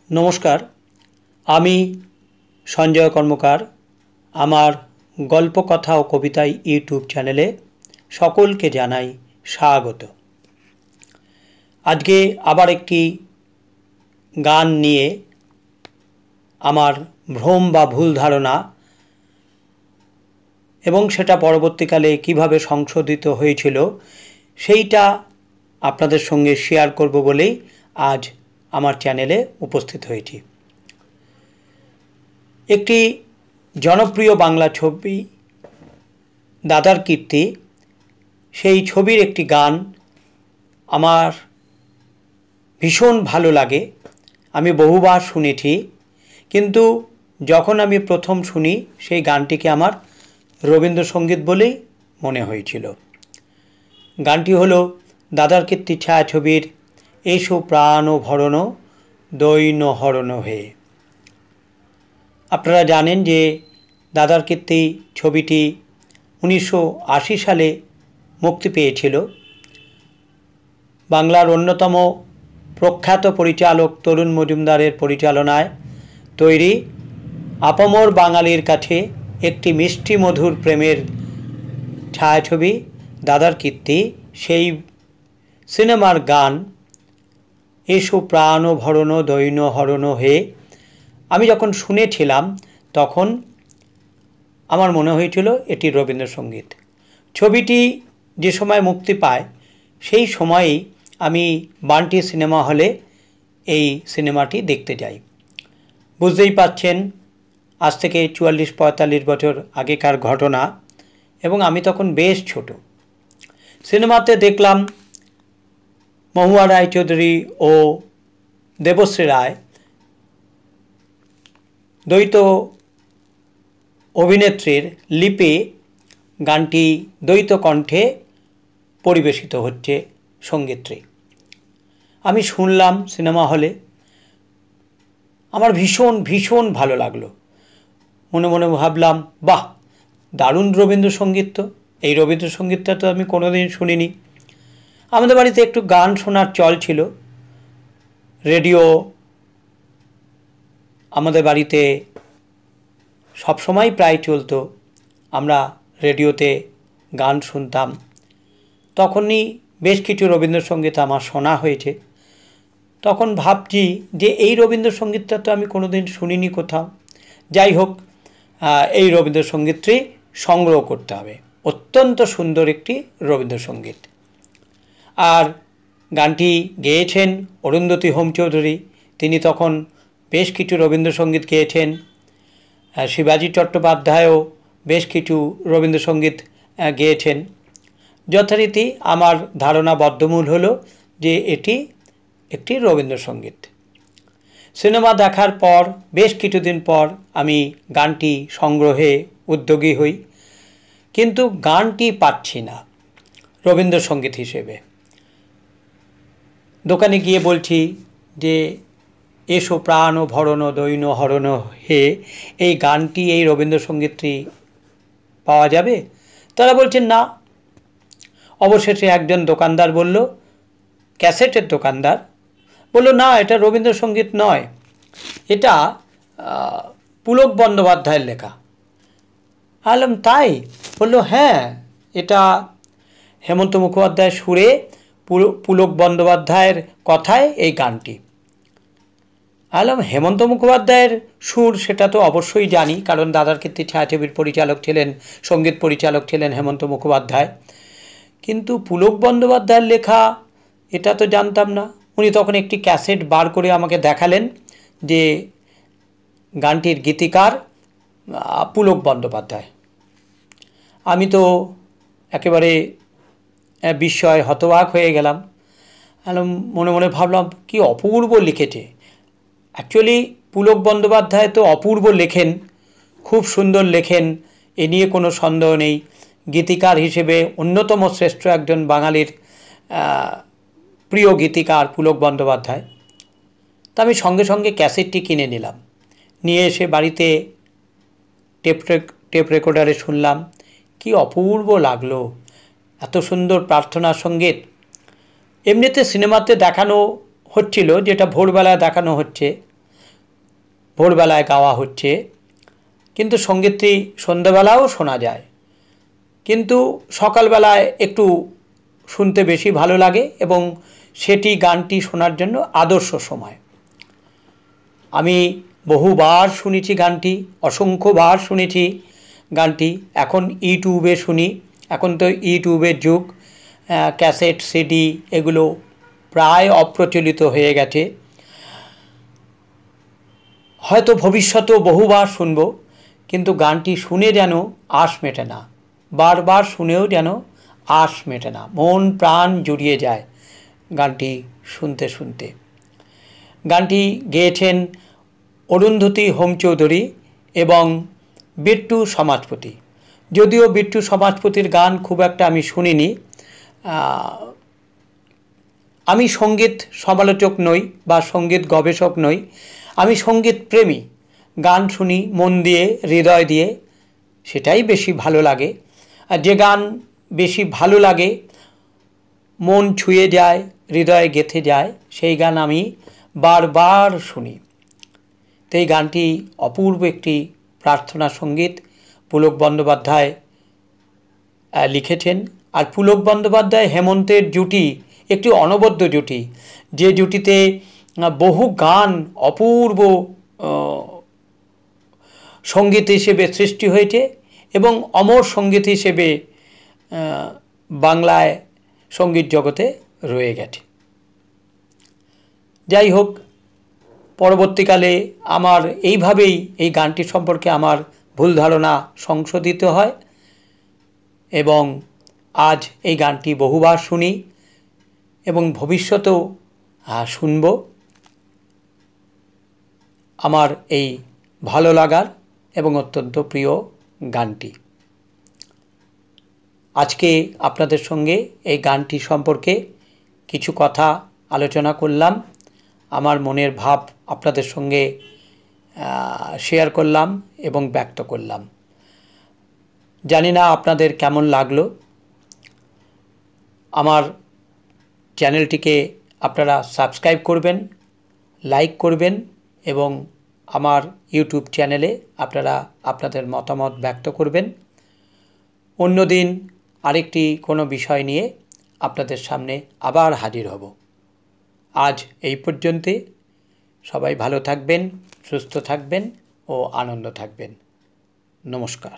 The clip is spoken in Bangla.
नमस्कार आमी सञ्जय कर्मकार आमार गल्पकथा और कविता यूट्यूब चैनेले सकलके जानाई स्वागत। आज के आबार एकटी गान निये आमार भ्रम बा भूल धारणा एवं सेटा परवर्तीकाले किभाबे संशोधित हयेछिलो सेइटा आपनादेर संगे शेयर करब बोलेई आज आमार चैनेले उपस्थित हयेछि। एकटी जनप्रिय बांगला छवि दादार कीर्ति सेई छबिर एकटी गान आमार भीषण भालो लागे। आमी बहुबार शुनेछि किन्तु जखन आमी प्रथम शुनी सेई गानटिके आमार रवीन्द्रसंगीत बोलेई मने हयेछिलो। गानटी हलो दादार कीर्ति छायाछबिर एसो प्राण भरण दैन्य हरण हे। आपनारा जानें जे दादार कीर्ति छबिटी 1980 साले मुक्ति पेयेछिलो। बांगलार अन्यतम प्रख्यात परिचालक तरुण मजुमदारेर परिचालनाय तैरी आपामर बांगालिर काछे एकटी मिष्टि मधुर प्रेमेर छायाछबि दादार कीर्ति सेई सिनेमार गान एसो प्राण भरण दैन्य हरण हे। आमी जखन शुनेछिलाम तखन आमार मने हयेछिलो एटी रवीन्द्रसंगीत। छबिटी जे समय मुक्ति पाय सेई समयेई आमी बांटी सिनेमा हले एई सिनेमाटी देखते जाई। बुझतेई पारछेन आज थेके 44-45 बछर आगेकार घटना एबं आमी तखन बेश छोटो। सिनेमाते देखलाम महुआ रायचौधुरी और देवश्री राय द्वैत अभिनेत्रीर लिपि गानटी द्वैत कण्ठे परिवेशित होच्छे संगीतटी। आमी शुनलाम सिनेमा हले आमार भीषण भीषण भालो लागलो। मने मने भाबलाम बाह दारुण रवीन्द्रसंगीत तो এই রবীন্দ্রসঙ্গীতটা তো আমি কোনোদিন শুনিনি। আমাদের বাড়িতে একটু গান শোনার চল ছিল। রেডিও আমাদের বাড়িতে সব সময় প্রায় চলতো। আমরা রেডিওতে গান শুনতাম। তখনই বেশ কিছু রবীন্দ্রসঙ্গীত আমার শোনা হয়েছে। তখন ভাবছি যে এই রবীন্দ্রসঙ্গীতটা তো আমি কোনোদিন শুনিনি কোথাও। যাই হোক এই রবীন্দ্রসঙ্গীতটি সংগ্রহ করতে হবে। অত্যন্ত সুন্দর একটি রবীন্দ্রসঙ্গীত। আর গানটি গেয়েছেন অরুন্ধতী হোম চৌধুরী। তিনি তখন বেশ কিছু রবীন্দ্রসঙ্গীত গেয়েছেন। শিবাজি চট্টোপাধ্যায়ও বেশ কিছু রবীন্দ্রসঙ্গীত গেয়েছেন। যথারীতি আমার ধারণা বদ্ধমূল হলো যে এটি একটি রবীন্দ্রসঙ্গীত। সিনেমা দেখার পর বেশ কিছুদিন পর আমি গানটি সংগ্রহে উদ্যোগী হই, কিন্তু গানটি পাচ্ছি না রবীন্দ্রসঙ্গীত হিসেবে। দোকানে গিয়ে বলছি যে এসো প্রাণ ভরণ দৈন্য হরণ হে, এই গানটি এই রবীন্দ্রসঙ্গীতটি পাওয়া যাবে? তারা বলছেন না। অবশেষে একজন দোকানদার বলল, ক্যাসেটের দোকানদার বলল, না এটা রবীন্দ্রসঙ্গীত নয়, এটা পুলক বন্দ্যোপাধ্যায়ের লেখা। আলাম তাই? বলল হ্যাঁ, এটা হেমন্ত মুখোপাধ্যায়ের সুরে পুলক বন্দ্যোপাধ্যায়ের কথায় এই গানটি। আলাম হেমন্ত মুখোপাধ্যায়ের সুর সেটা তো অবশ্যই জানি, কারণ দাদার কীর্তি ছায়াছবির পরিচালক ছিলেন, সঙ্গীত পরিচালক ছিলেন হেমন্ত মুখোপাধ্যায়। কিন্তু পুলক বন্দ্যোপাধ্যায়ের লেখা এটা তো জানতাম না। উনি তখন একটি ক্যাসেট বার করে আমাকে দেখালেন যে গানটির গীতিকার পুলক বন্দ্যোপাধ্যায়। আমি তো একেবারে বিস্ময়ে হতবাক হয়ে গেলাম। মনে মনে ভাবলাম কি অপূর্ব লিখেছে। অ্যাকচুয়ালি পুলক বন্দ্যোপাধ্যায় তো অপূর্ব লেখেন, খুব সুন্দর লেখেন, এ নিয়ে কোনো সন্দেহ নেই। গীতিকার হিসেবে অন্যতম শ্রেষ্ঠ একজন বাঙালির প্রিয় গীতিকার পুলক বন্দ্যোপাধ্যায়। তা আমি সঙ্গে সঙ্গে ক্যাসেটটি কিনে নিলাম। নিয়ে এসে বাড়িতে টেপ রেকর্ডারে শুনলাম। কি অপূর্ব লাগলো, এত সুন্দর প্রার্থনা সঙ্গীত। এমনিতে সিনেমাতে দেখানো হচ্ছিল, যেটা ভোরবেলা দেখানো হচ্ছে, ভোরবেলায় গাওয়া হচ্ছে, কিন্তু সঙ্গীতটি সন্ধ্যাবেলাও শোনা যায়, কিন্তু সকালবেলায় একটু শুনতে বেশি ভালো লাগে এবং সেটি গানটি শোনার জন্য আদর্শ সময়। আমি বহুবার শুনেছি গানটি, অসংখ্যবার শুনেছি গানটি। এখন ইউটিউবে শুনি, এখন তো ইউটিউবের যুগ, ক্যাসেট সিডি এগুলো প্রায় অপ্রচলিত হয়ে গেছে। হয়তো ভবিষ্যতেও বহুবার শুনব, কিন্তু গানটি শুনে যেন আশ মেটে না, বারবার শুনেও যেন আশ মেটে না, মন প্রাণ জুড়িয়ে যায় গানটি শুনতে শুনতে। গানটি গেয়েছেন অরুন্ধতী হোম চৌধুরী এবং বিট্টু সমাজপতি। যদিও বিট্টু সমাজপতির গান খুব একটা আমি শুনিনি, আমি সঙ্গীত সমালোচক নই বা সঙ্গীত গবেষক নই, আমি সঙ্গীত প্রেমী। গান শুনি মন দিয়ে, হৃদয় দিয়ে, সেটাই বেশি ভালো লাগে। আর যে গান বেশি ভালো লাগে, মন ছুঁয়ে যায়, হৃদয়ে গেঁথে যায়, সেই গান আমি বারবার শুনি। তো এই গানটি অপূর্ব একটি প্রার্থনা সঙ্গীত, পুলক বন্দ্যোপাধ্যায় লিখেছেন। আর পুলক বন্দ্যোপাধ্যায় হেমন্তের জুটি একটি অনবদ্য জুটি, যে জুটিতে বহু গান অপূর্ব সঙ্গীত হিসেবে সৃষ্টি হয়েছে এবং অমর সঙ্গীত হিসেবে বাংলায় সঙ্গীত জগতে রয়ে গেছে। যাই হোক, পরবর্তীকালে আমার এইভাবেই এই গানটি সম্পর্কে আমার ভুল ধারণা সংশোধিত হয় এবং আজ এই গানটি বহুবার শুনি এবং ভবিষ্যতেও শুনব। আমার এই ভালো লাগার এবং অত্যন্ত প্রিয় গানটি। আজকে আপনাদের সঙ্গে এই গানটি সম্পর্কে কিছু কথা আলোচনা করলাম, আমার মনের ভাব আপনাদের সঙ্গে শেয়ার করলাম এবং ব্যক্ত করলাম। জানি না আপনাদের কেমন লাগলো। আমার চ্যানেলটিকে আপনারা সাবস্ক্রাইব করবেন, লাইক করবেন এবং আমার ইউটিউব চ্যানেলে আপনারা আপনাদের মতামত ব্যক্ত করবেন। অন্যদিন আরেকটি কোনো বিষয় নিয়ে আপনাদের সামনে আবার হাজির হব। আজ এই পর্যন্তই। সবাই ভালো থাকবেন, সুস্থ থাকবেন ও আনন্দ থাকবেন। নমস্কার।